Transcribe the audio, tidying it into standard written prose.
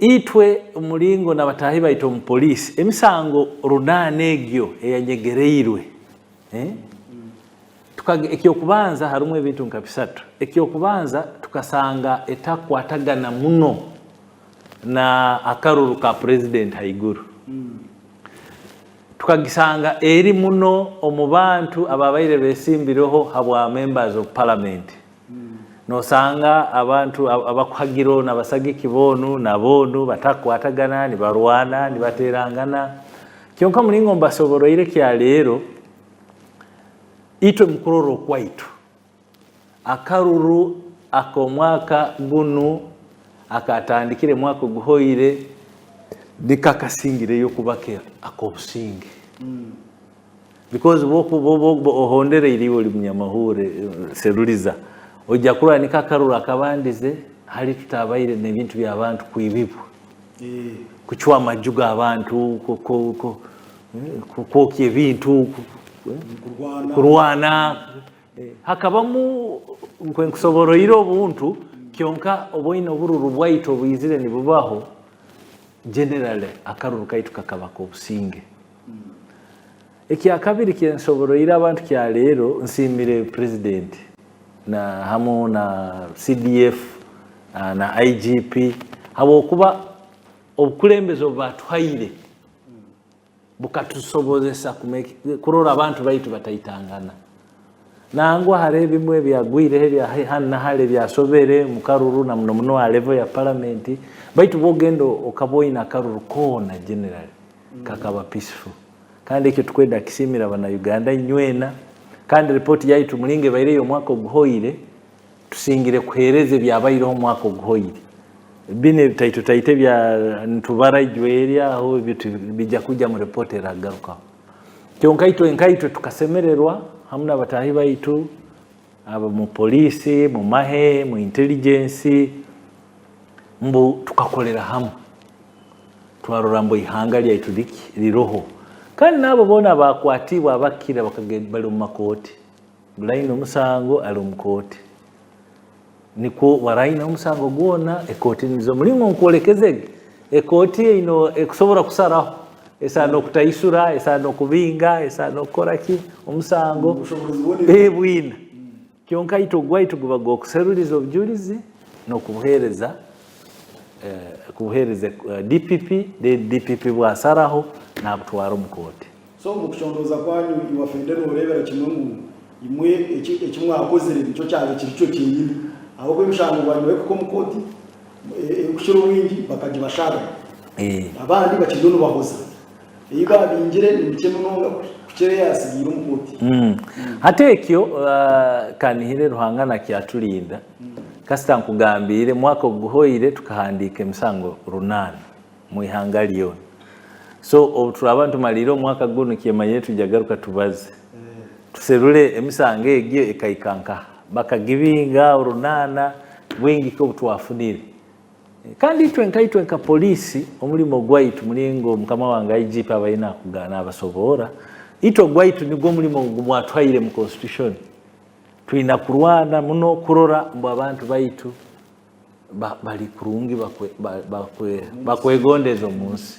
itwe umulingo na batahi baito mu police emisango runane egyo eyanyegereirwe ekyokubanza harumwe ebintu nka bisatu. Ekyokubanza tukasanga etakwatagana muno na akaruru ka president Haiguru. Tukagisanga eri muno omubantu ababaire besimbireho habwa members of parliament. No sanga abantu abakwagiro nabasagi kibonu nabonu batakwatagana ni barwana ni baterangana. Kyonka mulingo mbasoboroire kya lero itwe mukuroro kwaitu akaruru akomwaka gunu akatandikire mwaka guhoire dikakasingire yo kubake akobusinge because bobo ohondere iliwo limunyamahure seruliza ojja kulanika akaruru akabandize hali tutabaire nebintu byabantu kuibibwa kuchwa majuga abantu ko ebintu kurwana hakabamu nkwenkusoboroire obuntu kyonka oboine obururu bwaito buyizire nibubaho generally akaruru kaitu kakabako obusinge. Ekyakabiri kyensoboroire abantu kya lero nsimire president na hamu na CDF na IGP habokuba obukulembezo batwaire bukatusobozesa kurora abantu baitu bataitangana nangwa hare bimwe byagwire bya hana hale byasobere mukaruru na muno a level ya parliament baitu bogendo okaboina karuru kona general kakaba peaceful kandi ekyo tukwenda kisimira bana Uganda inywena kandi report yaitu mulinge baireyo mwaka guhoire tusingire kuhereze byabayireho mwaka guhoire bine taite bya ntubara ijweria aho bitu bijja kujja mu report eragaruka kyonka ito tukasemererwa hamuna batahi baitu aba mu police mu mahe mu intelligence mbu tukakolera hamu twarora mbo ihanga lyaitu liroho kandi nabo bona bakwatibwa abakira bakagenda bali mu makoti Bulaino omusango ali mu koti niko waraina omusango gwona ekoti nizo mulingo nkolekeze ekoti ino ekusobora kusaraho esano kutaisura esano kubinga esano koraki omusango bwina kyonka ito gwaitu gubago okuseruliza obujulizi no kubuhereza DPP bwasaraho nabutwara omukoti. So mukushondoza kwanyu iwafendero orebera kimwe imwe ekimwakozere bicho cyane kiricho kinyini aho kwemushango bwanyu weko komukoti kushiro wingi bakaji bashara abandi bakidono bahoza iba bingire nimikemo nonga kuchere yasigira umukoti hatekyo kanihire ruhangana kyatulinda kasita nkugambire mwaka guhoire tukahandika emisango runana mu ihanga lyo so obutrabantu maliro mwaka guno kiyemanye tujagaruka tubaze tuserule emisango egyo ekaikanka bakagibinga urunana bwingi ko butwafunire kandi itwe nka polisi omulimo gwaitu mulingo mukama wanga IGP abayina kugana abasobora ito gwaitu nigwo mulimo gwatwaire mu constitution tuina kurwana muno kurora mbo abantu baitu bali kurungi bakwegondezo munsi